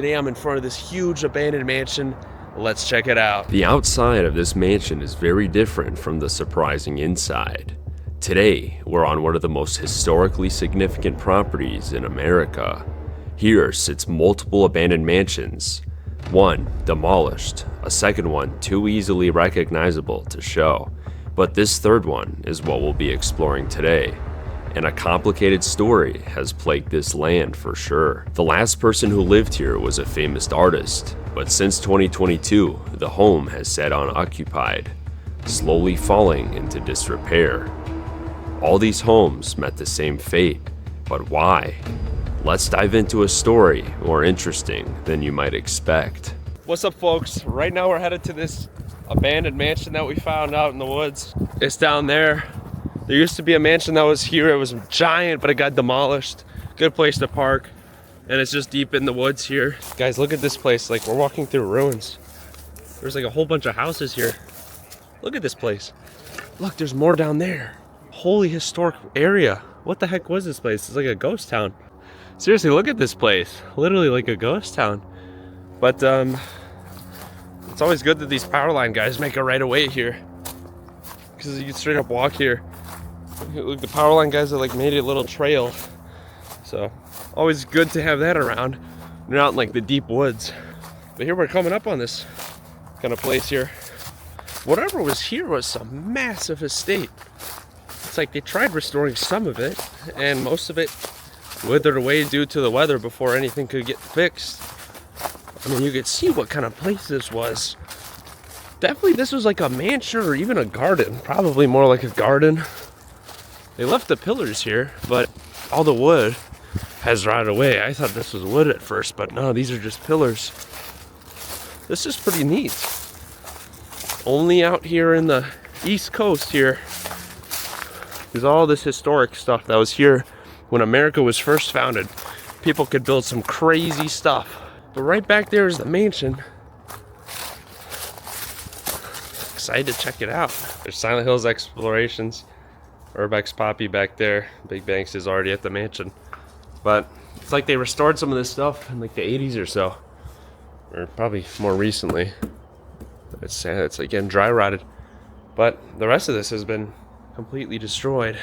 Today I'm in front of this huge abandoned mansion. Let's check it out. The outside of this mansion is very different from the surprising inside. Today, we're on one of the most historically significant properties in America. Here sits multiple abandoned mansions. One demolished, a second one too easily recognizable to show. But this third one is what we'll be exploring today. And a complicated story has plagued this land for sure. The last person who lived here was a famous artist, but since 2022, the home has sat unoccupied, slowly falling into disrepair. All these homes met the same fate, but why? Let's dive into a story more interesting than you might expect. What's up, folks? Right now we're headed to this abandoned mansion that we found out in the woods. It's down there. There used to be a mansion that was here. It was giant, but it got demolished. Good place to park. And it's just deep in the woods here. Guys, look at this place. Like, we're walking through ruins. There's like a whole bunch of houses here. Look at this place. Look, there's more down there. Holy historic area. What the heck was this place? It's like a ghost town. Seriously, look at this place. Literally like a ghost town. But it's always good that these power line guys make a right of way here, because you can straight up walk here. Look, the power line guys have like made a little trail. So always good to have that around. You're out in like the deep woods. But here we're coming up on this kind of place here. Whatever was here was some massive estate. It's like they tried restoring some of it, and most of it withered away due to the weather before anything could get fixed. I mean, you could see what kind of place this was. Definitely this was like a mansion or even a garden. Probably more like a garden. They left the pillars here, but all the wood has rotted away. I thought this was wood at first, but no, these are just pillars. This is pretty neat. Only out here in the East Coast here is all this historic stuff that was here when America was first founded. People could build some crazy stuff. But right back there is the mansion. Excited to check it out. There's Silent Hills Explorations. Urbex Poppy back there. Big Banks is already at the mansion. But it's like they restored some of this stuff in like the 80s or so. Or probably more recently. It's sad, it's again dry rotted. But the rest of this has been completely destroyed.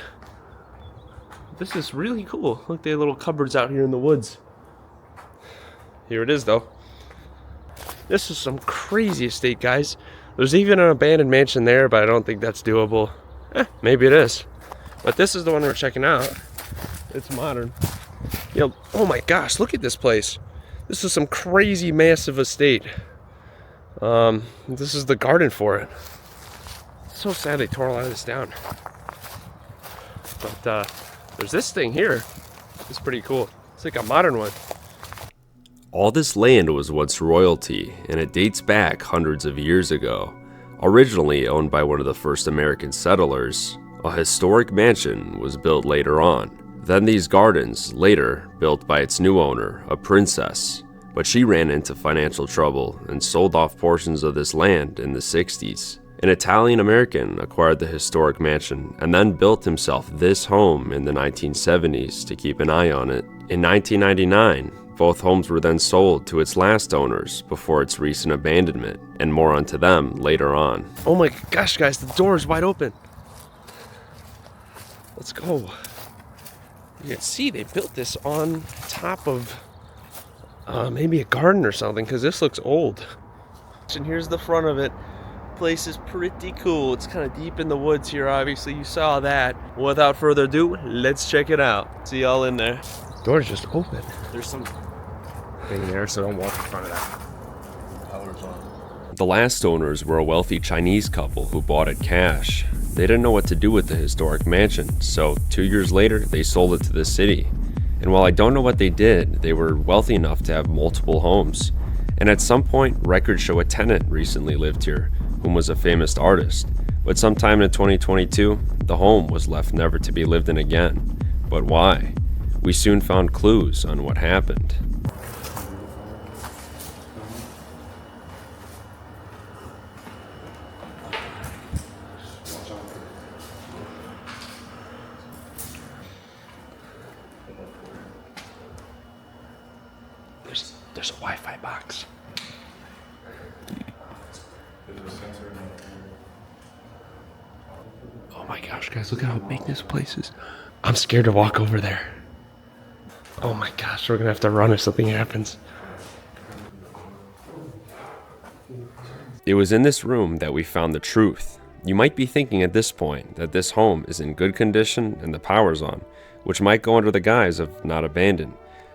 This is really cool. Look, they have little cupboards out here in the woods. Here it is though. This is some crazy estate, guys. There's even an abandoned mansion there, but I don't think that's doable. Maybe it is. But this is the one we're checking out. It's modern. You know, oh my gosh, look at this place. This is some crazy massive estate. This is the garden for it. It's so sad they tore a lot of this down. But there's this thing here. It's pretty cool. It's like a modern one. All this land was once royalty, and it dates back hundreds of years ago. Originally owned by one of the first American settlers, a historic mansion was built later on. Then these gardens, later built by its new owner, a princess. But she ran into financial trouble and sold off portions of this land in the 60s. An Italian American acquired the historic mansion and then built himself this home in the 1970s to keep an eye on it. In 1999, both homes were then sold to its last owners before its recent abandonment, and more onto them later on. Oh my gosh, guys, the door is wide open. Let's go. You can see they built this on top of maybe a garden or something, because this looks old. And here's the front of it. Place is pretty cool. It's kind of deep in the woods here, obviously. You saw that. Without further ado, let's check it out. See y'all in there. Door's just open. There's some thing there, so don't walk in front of that. Power's on. The last owners were a wealthy Chinese couple who bought it cash. They didn't know what to do with the historic mansion, so 2 years later, they sold it to the city. And while I don't know what they did, they were wealthy enough to have multiple homes. And at some point, records show a tenant recently lived here, whom was a famous artist. But sometime in 2022, the home was left never to be lived in again. But why? We soon found clues on what happened. There's there's a Wi-Fi box. Oh my gosh, guys, look at how big this place is. I'm scared to walk over there. Oh my gosh, we're gonna have to run if something happens. It was in this room that we found the truth. You might be thinking at this point that this home is in good condition and the power's on, which might go under the guise of not abandoned.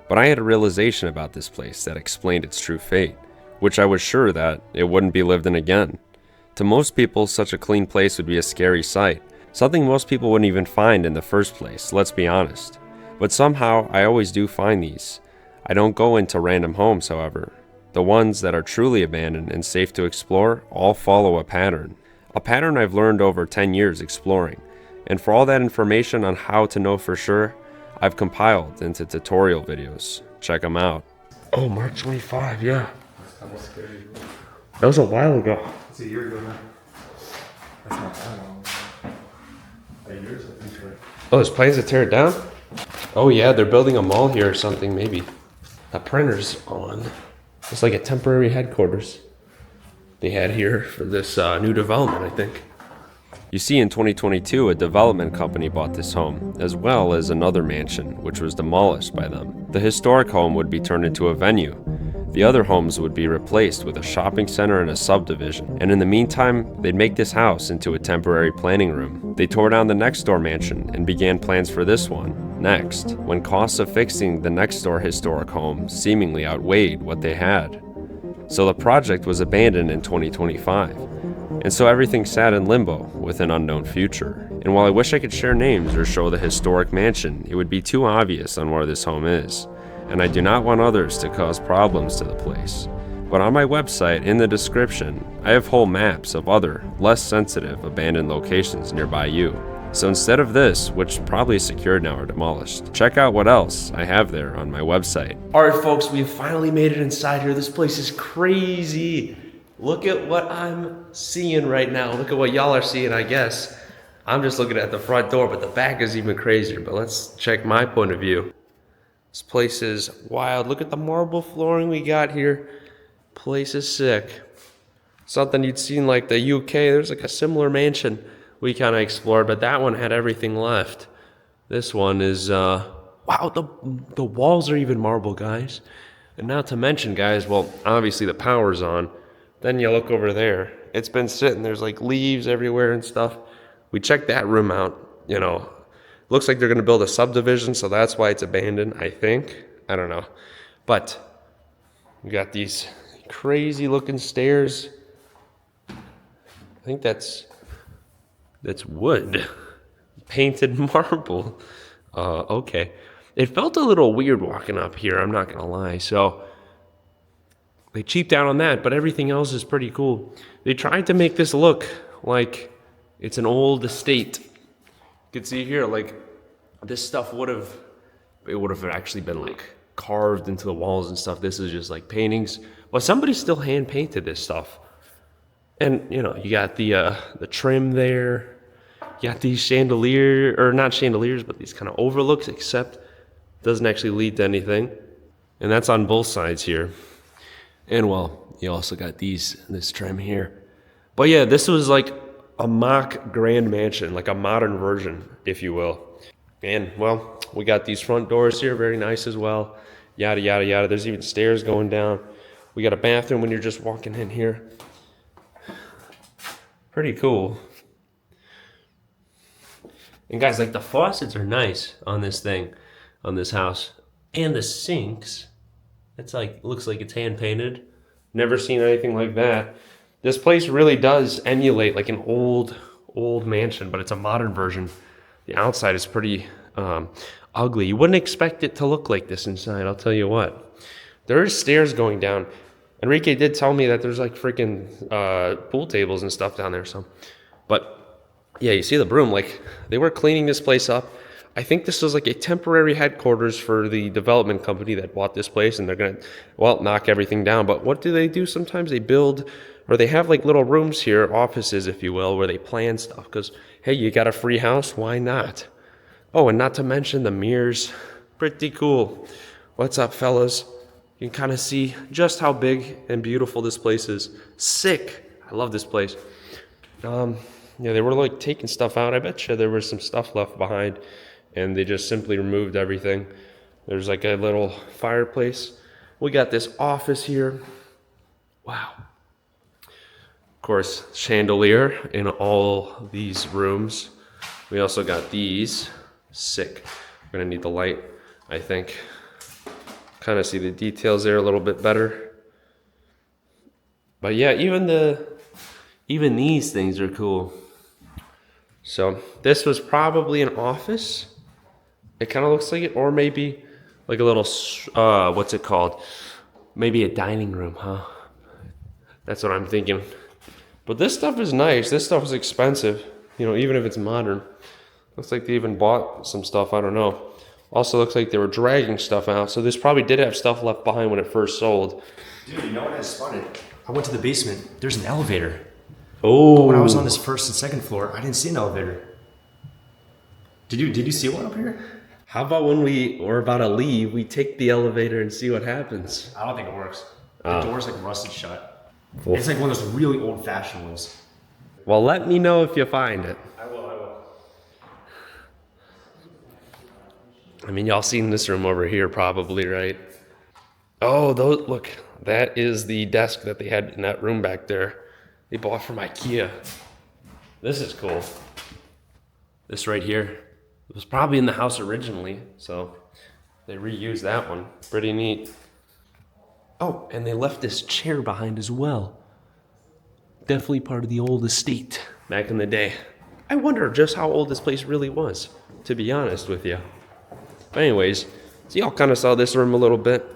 But I had a realization about this place that explained its true fate, which I was sure that it wouldn't be lived in again. To most people, such a clean place would be a scary sight, something most people wouldn't even find in the first place, let's be honest. But somehow, I always do find these. I don't go into random homes, however. The ones that are truly abandoned and safe to explore all follow a pattern I've learned over 10 years exploring. And for all that information on how to know for sure, I've compiled into tutorial videos. Check them out. Oh, March 25, yeah. That's kind of scary. That was a while ago. It's a year ago now. That's not that long. A year or something, right? Oh, there's plans to tear it down? Oh yeah, they're building a mall here or something, maybe. The printer's on. It's like a temporary headquarters they had here for this new development, I think. You see, in 2022, a development company bought this home, as well as another mansion, which was demolished by them. The historic home would be turned into a venue. The other homes would be replaced with a shopping center and a subdivision. And in the meantime, they'd make this house into a temporary planning room. They tore down the next door mansion and began plans for this one next, when costs of fixing the next door historic home seemingly outweighed what they had. So the project was abandoned in 2025. And so everything sat in limbo with an unknown future. And while I wish I could share names or show the historic mansion, it would be too obvious on where this home is. And I do not want others to cause problems to the place. But on my website, in the description, I have whole maps of other, less sensitive, abandoned locations nearby you. So instead of this, which probably is secured now or demolished, check out what else I have there on my website. All right, folks, we've finally made it inside here. This place is crazy. Look at what I'm seeing right now. Look at what y'all are seeing, I guess. I'm just looking at the front door, but the back is even crazier. But let's check my point of view. This place is wild. Look at the marble flooring we got here. Place is sick. Something you'd seen like the UK. There's like a similar mansion we kind of explored, but that one had everything left. This one is, wow, the walls are even marble, guys. And not to mention, guys, well, obviously the power's on. Then you look over there. It's been sitting. There's like leaves everywhere and stuff. We checked that room out, you know. Looks like they're going to build a subdivision, so that's why it's abandoned, I think. I don't know. But we got these crazy looking stairs. I think that's wood. Painted marble. Okay. It felt a little weird walking up here, I'm not going to lie. So they cheaped out on that, but everything else is pretty cool. They tried to make this look like it's an old estate. You can see here, like, this stuff would have actually been like carved into the walls and stuff. This is just like paintings, but somebody still hand painted this stuff. And you know, you got the trim there. You got these chandelier, or not chandeliers, but these kind of overlooks, except doesn't actually lead to anything. And that's on both sides here. And well, you also got this trim here. But yeah, this was like a mock grand mansion, like a modern version, if you will. And well, we got these front doors here, very nice as well. Yada, yada, yada. There's even stairs going down. We got a bathroom when you're just walking in here. Pretty cool. And guys, like the faucets are nice on this thing, on this house. And the sinks, it's like, looks like it's hand painted. Never seen anything like that. This place really does emulate like an old mansion, but it's a modern version. The outside is pretty ugly. You wouldn't expect it to look like this inside, I'll tell you what. There is stairs going down. Enrique did tell me that there's like freaking pool tables and stuff down there. So, but yeah, you see the broom, like they were cleaning this place up. I think this was like a temporary headquarters for the development company that bought this place, and they're gonna, well, knock everything down. But what do they do? Sometimes they build, or they have like little rooms here, offices, if you will, where they plan stuff. Because hey, you got a free house, why not? Oh, and not to mention the mirrors, pretty cool. What's up, fellas? You can kind of see just how big and beautiful this place is. Sick. I love this place. Yeah, they were like taking stuff out. I bet you there was some stuff left behind and they just simply removed everything. There's like a little fireplace. We got this office here. Wow. Of course, chandelier in all these rooms. We also got these. Sick. We're gonna need the light, I think. Kind of see the details there a little bit better. But yeah, even these things are cool. So this was probably an office. It kind of looks like it, or maybe like a little, what's it called? Maybe a dining room, huh? That's what I'm thinking. But this stuff is nice. This stuff is expensive, you know, even if it's modern. Looks like they even bought some stuff, I don't know. Also looks like they were dragging stuff out, so this probably did have stuff left behind when it first sold. Dude, you know what I spotted? I went to the basement. There's an elevator. Oh. When I was on this first and second floor, I didn't see an elevator. Did you see one up here? How about when we're about to leave, we take the elevator and see what happens? I don't think it works. The door's like rusted shut. It's like one of those really old-fashioned ones. Well, let me know if you find it. I will. I mean, y'all seen this room over here probably, right? Oh, look, that is the desk that they had in that room back there. They bought from IKEA. This is cool. This right here. It was probably in the house originally, so they reused that one. Pretty neat. Oh, and they left this chair behind as well. Definitely part of the old estate back in the day. I wonder just how old this place really was, to be honest with you. But anyways, so y'all kind of saw this room a little bit.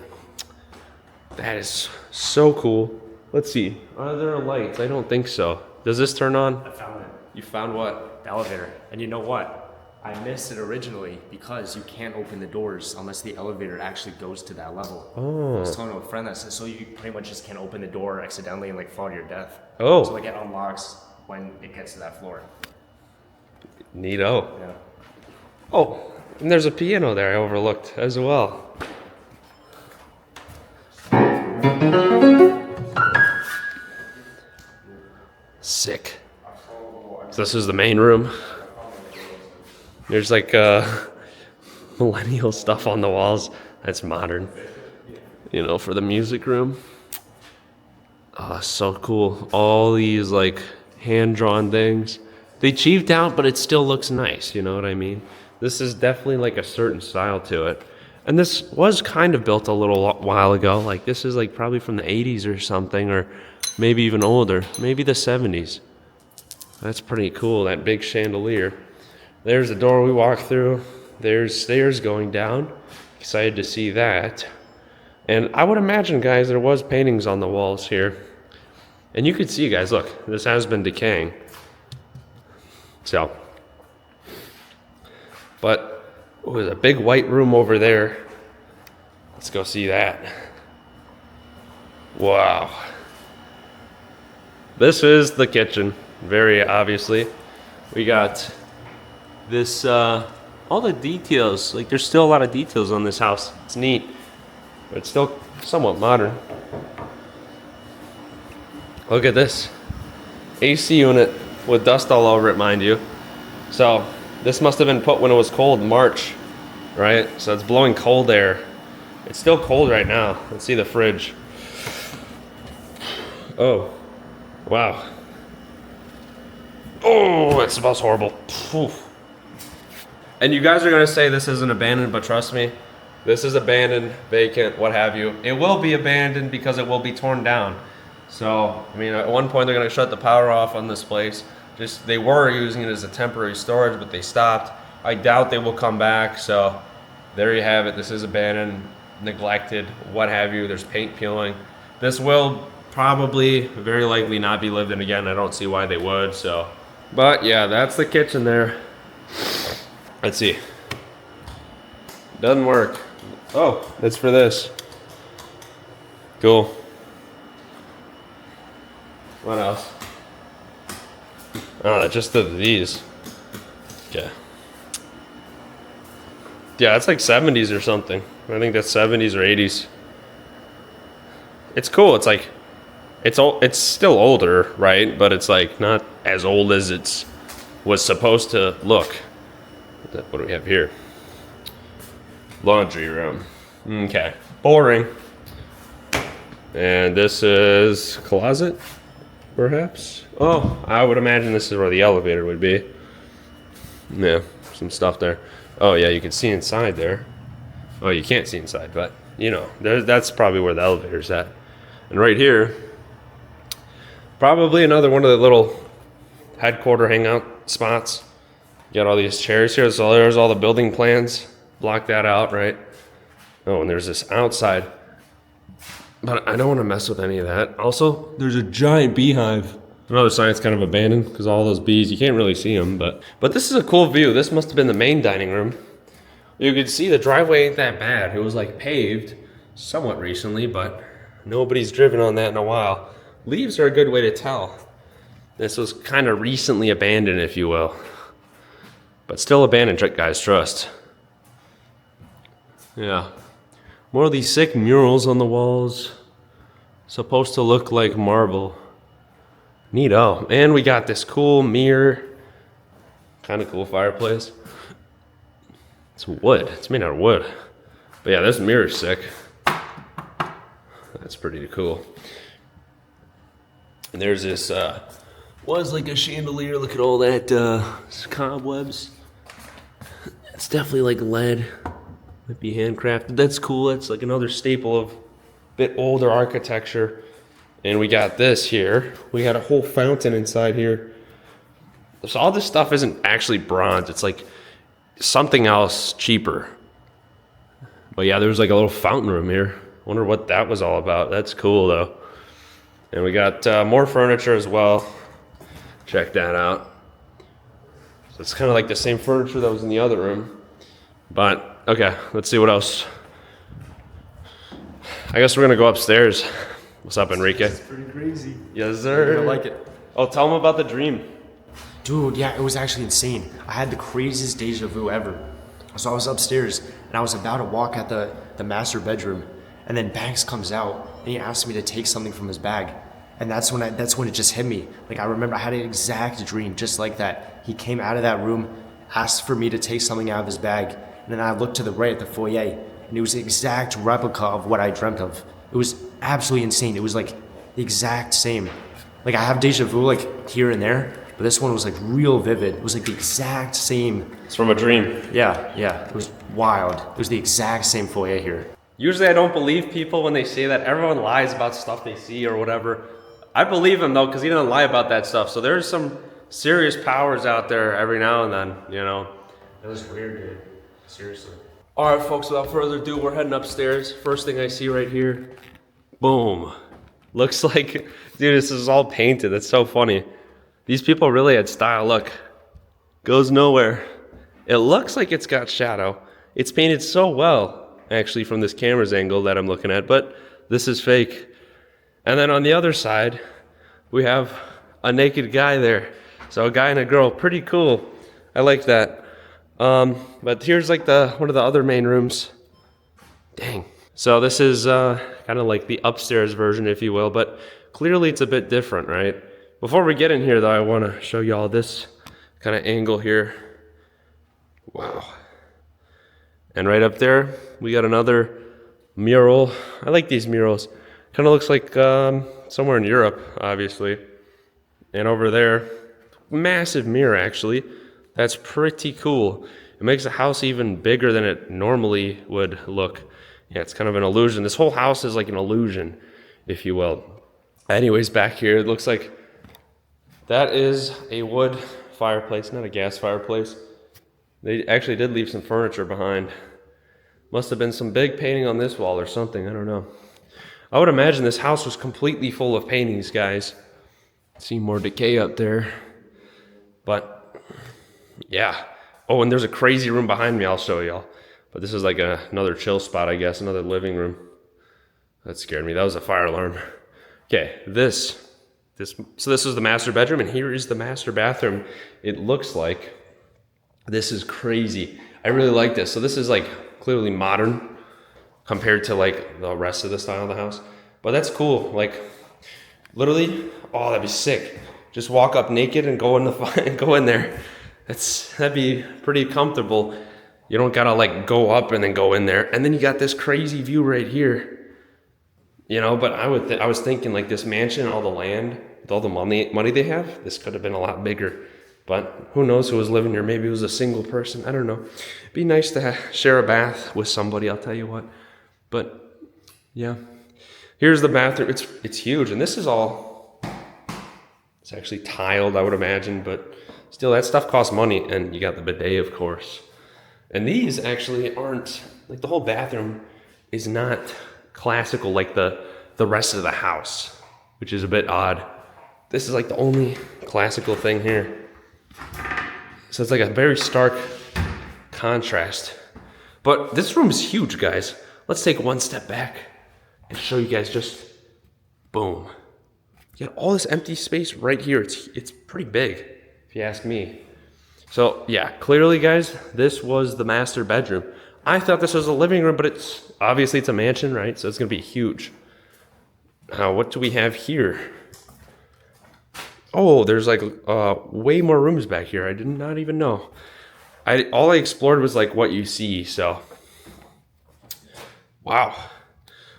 That is so cool. Let's see. Are there lights? I don't think so. Does this turn on? I found it. You found what? The elevator. And you know what? I missed it originally because you can't open the doors unless the elevator actually goes to that level. Oh. I was telling a friend that says, so you pretty much just can't open the door accidentally and like fall to your death. Oh. So like it unlocks when it gets to that floor. Neato. Yeah. Oh, and there's a piano there I overlooked as well. Sick. So this is the main room. There's like millennial stuff on the walls. That's modern. You know, for the music room. Oh, so cool. All these like hand-drawn things. They cheaped out, but it still looks nice. You know what I mean? This is definitely like a certain style to it. And this was kind of built a little while ago. Like this is like probably from the 80s or something, or maybe even older. Maybe the 70s. That's pretty cool, that big chandelier. There's the door we walked through. There's stairs going down. Excited to see that. And I would imagine, guys, there was paintings on the walls here. And you could see, guys, look, this has been decaying. So, but there's a big white room over there. Let's go see that. Wow. This is the kitchen, very obviously. We got this, all the details, like there's still a lot of details on this house. It's neat, but it's still somewhat modern. Look at this. AC unit with dust all over it, mind you. So this must have been put when it was cold, March, right? So it's blowing cold air. It's still cold right now. Let's see the fridge. Oh, wow. Oh, it smells horrible. Whew. And you guys are gonna say this isn't abandoned, but trust me, this is abandoned, vacant, what have you. It will be abandoned because it will be torn down. So, I mean, at one point they're gonna shut the power off on this place. They were using it as a temporary storage, but they stopped. I doubt they will come back, so there you have it. This is abandoned, neglected, what have you. There's paint peeling. This will probably, very likely not be lived in again. I don't see why they would, so. But yeah, that's the kitchen there. Let's see. Doesn't work. Oh, that's for this. Cool. What else? Oh, just these. Okay. Yeah, it's like 70s or something. I think that's 70s or 80s. It's cool. It's like, it's still older, right? But it's like not as old as it's was supposed to look. What do we have here? Laundry room. Okay, boring. And this is closet, perhaps? Oh, I would imagine this is where the elevator would be. Yeah, some stuff there. Oh yeah, you can see inside there. Oh, you can't see inside, but you know, that's probably where the elevator's at. And right here, probably another one of the little headquarter hangout spots. You got all these chairs here, so there's all the building plans. Block that out, right? Oh, and there's this outside. But I don't want to mess with any of that. Also, there's a giant beehive. Another sign it's kind of abandoned because all those bees, you can't really see them. But this is a cool view. This must have been the main dining room. You could see the driveway ain't that bad. It was like paved somewhat recently, but nobody's driven on that in a while. Leaves are a good way to tell. This was kind of recently abandoned, if you will. But still abandoned, guys, trust. Yeah. More of these sick murals on the walls. Supposed to look like marble. Neato. And we got this cool mirror. Kind of cool fireplace. It's wood. It's made out of wood. But yeah, this mirror's sick. That's pretty cool. And there's this, was like a chandelier. Look at all that cobwebs. It's definitely like lead. Might be handcrafted. That's cool. That's like another staple of a bit older architecture. And we got this here. We got a whole fountain inside here. So all this stuff isn't actually bronze. It's like something else cheaper. But yeah, there's like a little fountain room here. Wonder what that was all about. That's cool though. And we got more furniture as well. Check that out. So it's kind of like the same furniture that was in the other room. But okay, let's see what else. I guess we're gonna go upstairs. What's up, Enrique? It's pretty crazy. Yes, sir. I like it. Oh, tell them about the dream. Dude, yeah, it was actually insane. I had the craziest deja vu ever. So I was upstairs and I was about to walk at the master bedroom, and then Banks comes out and he asked me to take something from his bag. And that's when it just hit me. Like, I remember I had an exact dream just like that. He came out of that room, asked for me to take something out of his bag, and then I looked to the right at the foyer, and it was the exact replica of what I dreamt of. It was absolutely insane. It was like the exact same. Like, I have deja vu like here and there, but this one was like real vivid. It was like the exact same. It's from a dream. Yeah. It was wild. It was the exact same foyer here. Usually I don't believe people when they say that. Everyone lies about stuff they see or whatever. I believe him though, because he doesn't lie about that stuff. So there's some serious powers out there every now and then, you know. It was weird, dude. Seriously. All right, folks, without further ado, we're heading upstairs. First thing I see right here, boom. Looks like, dude, this is all painted. That's so funny. These people really had style. Look, goes nowhere. It looks like it's got shadow. It's painted so well, actually, from this camera's angle that I'm looking at, but this is fake. And then on the other side, we have a naked guy there. So a guy and a girl, pretty cool. I like that. But here's like one of the other main rooms. Dang. So this is kind of like the upstairs version, if you will, but clearly it's a bit different, right? Before we get in here though, I want to show you all this kind of angle here. Wow. And right up there, we got another mural. I like these murals. Kind of looks like somewhere in Europe, obviously. And over there, massive mirror actually. That's pretty cool. It makes the house even bigger than it normally would look. Yeah, it's kind of an illusion. This whole house is like an illusion, if you will. Anyways, back here, it looks like that is a wood fireplace, not a gas fireplace. They actually did leave some furniture behind. Must have been some big painting on this wall or something, I don't know. I would imagine this house was completely full of paintings, guys. See more decay up there. But, yeah. Oh, and there's a crazy room behind me I'll show y'all. But this is like another chill spot, I guess, another living room. That scared me. That was a fire alarm. Okay, so this is the master bedroom, and here is the master bathroom. It looks like this is crazy. I really like this. So this is like clearly modern compared to like the rest of the style of the house. But that's cool. Like, literally, oh, that'd be sick. Just walk up naked and go in go in there. That'd be pretty comfortable. You don't gotta like go up and then go in there. And then you got this crazy view right here. You know, but I was thinking like this mansion, all the land, with all the money they have, this could have been a lot bigger. But who knows who was living here? Maybe it was a single person. I don't know. It'd be nice to share a bath with somebody, I'll tell you what. But yeah, here's the bathroom. It's huge, and this is all, it's actually tiled, I would imagine, but still, that stuff costs money, and you got the bidet, of course. And these actually aren't, like the whole bathroom is not classical like the rest of the house, which is a bit odd. This is like the only classical thing here. So it's like a very stark contrast. But this room is huge, guys. Let's take one step back and show you guys just, boom. You got all this empty space right here. It's pretty big, if you ask me. So yeah, clearly guys, this was the master bedroom. I thought this was a living room, but it's obviously it's a mansion, right? So it's gonna be huge. Now, what do we have here? Oh, there's like way more rooms back here. I did not even know. All I explored was like what you see, so. Wow.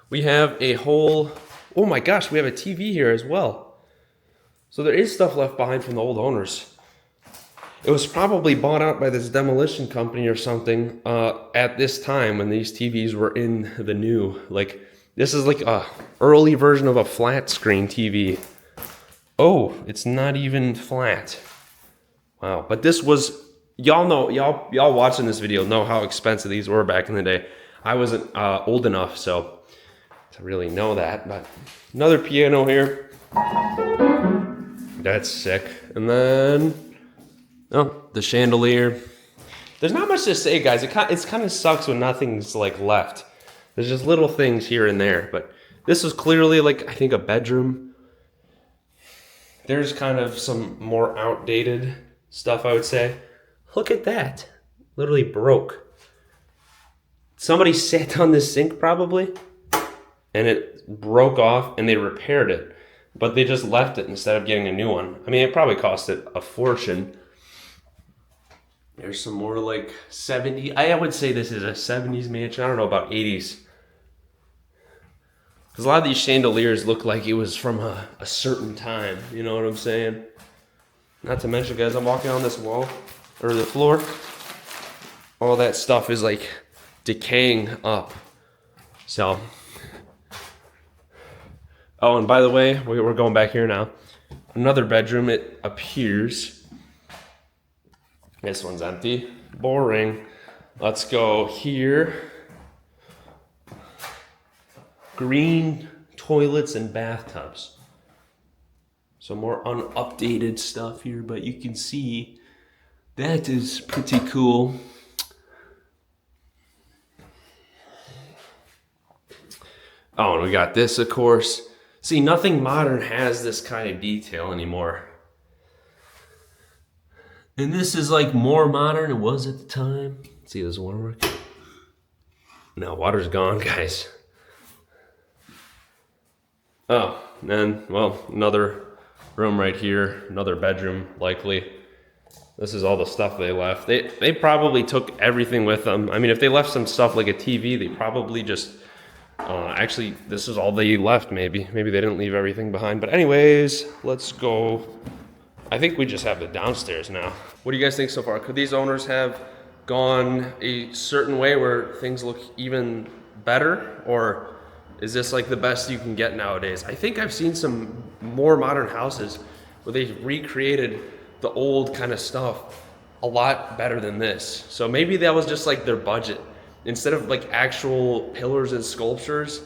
We have a whole, oh my gosh, we have a TV here as well. So there is stuff left behind from the old owners. It was probably bought out by this demolition company or something at this time when these TVs were in the new. Like, this is like a early version of a flat screen TV. Oh, it's not even flat. Wow, but this was, y'all know, y'all watching this video know how expensive these were back in the day. I wasn't old enough, so to really know that, but another piano here. That's sick. And then, oh, the chandelier. There's not much to say, guys. It kind of sucks when nothing's like left. There's just little things here and there, but this was clearly like, I think, a bedroom. There's kind of some more outdated stuff, I would say. Look at that. Literally broke. Somebody sat on this sink probably, and it broke off, and they repaired it. But they just left it instead of getting a new one. I mean, it probably costed a fortune. There's some more like 70s. I would say this is a 70s mansion. I don't know about 80s. Because a lot of these chandeliers look like it was from a certain time. You know what I'm saying? Not to mention, guys, I'm walking on this wall, or the floor. All that stuff is like decaying up. So. Oh, and by the way, we're going back here now. Another bedroom, it appears. This one's empty. Boring. Let's go here. Green toilets and bathtubs. Some more unupdated stuff here, but you can see that is pretty cool. Oh, and we got this, of course. See, nothing modern has this kind of detail anymore. And this is like more modern than it was at the time. Let's see, does water work? No, water's gone, guys. Oh, and well, another room right here, another bedroom, likely. This is all the stuff they left. They probably took everything with them. I mean, if they left some stuff like a TV, they probably just, actually, this is all they left, maybe. Maybe they didn't leave everything behind. But anyways, let's go. I think we just have the downstairs now. What do you guys think so far? Could these owners have gone a certain way where things look even better? Or is this like the best you can get nowadays? I think I've seen some more modern houses where they recreated the old kind of stuff a lot better than this. So maybe that was just like their budget. Instead of like actual pillars and sculptures,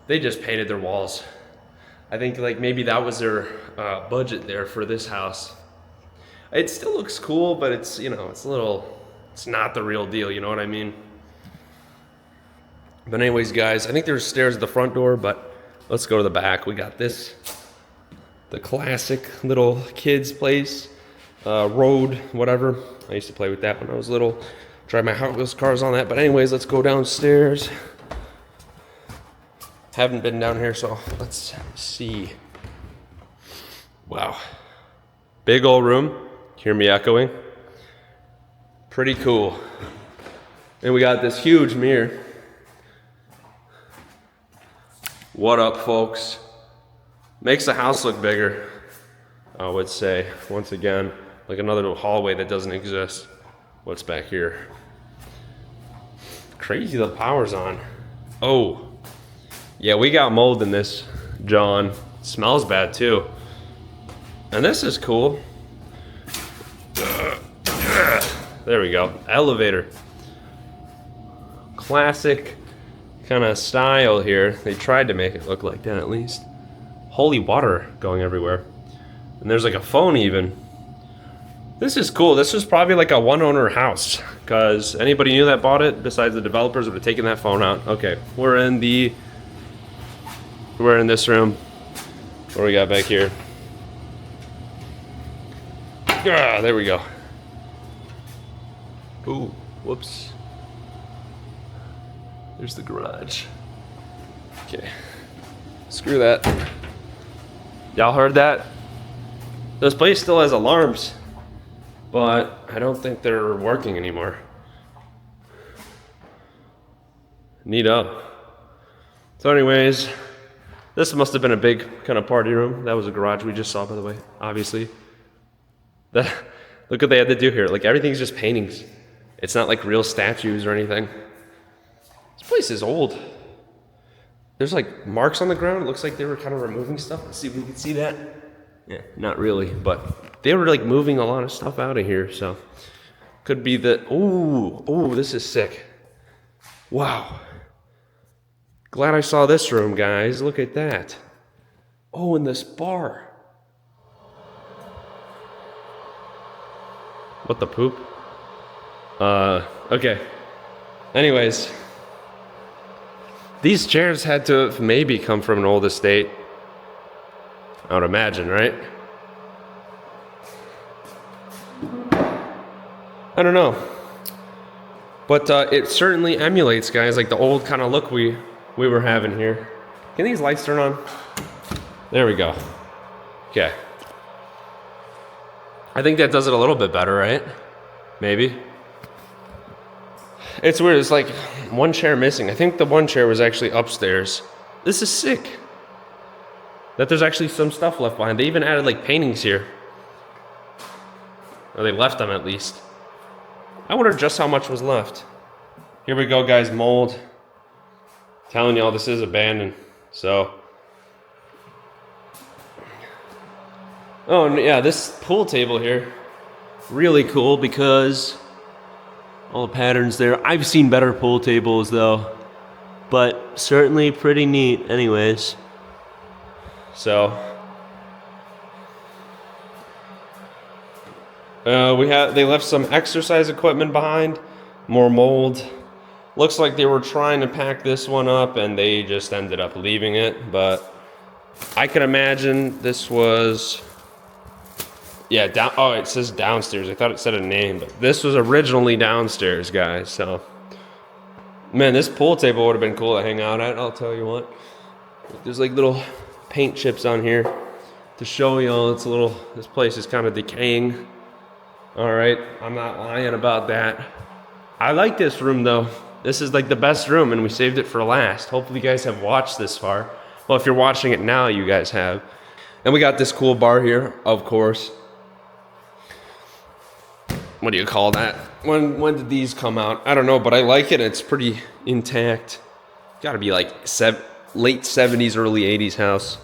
they just painted their walls. I think like maybe that was their budget there for this house. It still looks cool, but it's, you know, it's not the real deal, you know what I mean? But anyways, guys, I think there's stairs at the front door, but let's go to the back. We got this, the classic little kids place, road, whatever. I used to play with that when I was little. Drive my Hot Wheels cars on that. But anyways, let's go downstairs. Haven't been down here, so let's see. Wow. Big old room. Hear me echoing? Pretty cool. And we got this huge mirror. What up, folks? Makes the house look bigger, I would say. Once again, like another little hallway that doesn't exist. What's back here? Crazy the power's on. Oh. Yeah, we got mold in this, John. Smells bad too. And this is cool. There we go. Elevator. Classic kind of style here. They tried to make it look like that at least. Holy water going everywhere. And there's like a phone even. This is cool. This was probably like a one-owner house, because anybody new that bought it besides the developers would have taken that phone out. Okay, we're in this room. What do we got back here? Ah, there we go. Ooh, whoops. There's the garage. Okay, screw that. Y'all heard that? This place still has alarms, but I don't think they're working anymore. Neato. So anyways, this must have been a big kind of party room. That was a garage we just saw, by the way, obviously. Look what they had to do here. Like, everything's just paintings. It's not like real statues or anything. This place is old. There's like marks on the ground. It looks like they were kind of removing stuff. Let's see if we can see that. Yeah, not really, but they were like moving a lot of stuff out of here, so could be that. Ooh, this is sick. Wow. Glad I saw this room, guys. Look at that. Oh, and this bar. What the poop? Okay. Anyways, these chairs had to have maybe come from an old estate. I would imagine, right? I don't know. But it certainly emulates, guys, like the old kind of look we were having here. Can these lights turn on? There we go. Okay. I think that does it a little bit better, right? Maybe. It's weird, it's like one chair missing. I think the one chair was actually upstairs. This is sick. That there's actually some stuff left behind. They even added like paintings here. Or they left them at least. I wonder just how much was left. Here we go, guys, mold. Telling y'all this is abandoned, so. Oh, and yeah, this pool table here, really cool because all the patterns there. I've seen better pool tables though, but certainly pretty neat anyways. So, they left some exercise equipment behind, more mold. Looks like they were trying to pack this one up and they just ended up leaving it, but I can imagine this was, yeah, down. Oh, it says downstairs. I thought it said a name, but this was originally downstairs, guys. So, man, this pool table would have been cool to hang out at. I'll tell you what. There's like little paint chips on here to show y'all it's a little. This place is kind of decaying. All right, I'm not lying about that. I like this room though. This is like the best room, and we saved it for last. Hopefully, you guys have watched this far. Well, if you're watching it now, you guys have. And we got this cool bar here, of course. What do you call that? When did these come out? I don't know, but I like it. It's pretty intact. Got to be like late 70s, early 80s house.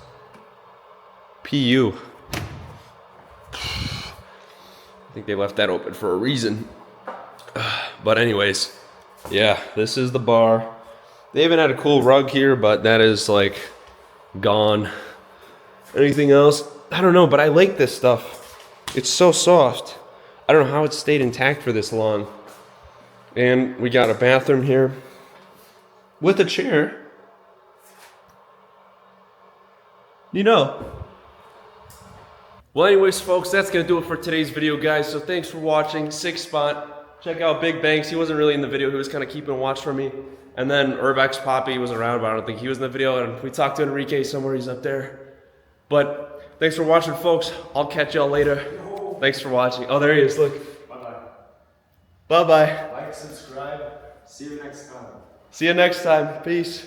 PU. I think they left that open for a reason. But anyways, yeah, this is the bar. They even had a cool rug here, but that is like gone. Anything else? I don't know, but I like this stuff. It's so soft. I don't know how it stayed intact for this long. And we got a bathroom here with a chair. You know. Well, anyways, folks, that's going to do it for today's video, guys. So thanks for watching. Sick spot. Check out Big Banks. He wasn't really in the video. He was kind of keeping watch for me. And then Urbex Poppy was around, but I don't think he was in the video. And we talked to Enrique somewhere, he's up there. But thanks for watching, folks. I'll catch y'all later. Thanks for watching. Oh, there he is, look. Bye-bye. Bye-bye. Like, subscribe. See you next time. See you next time. Peace.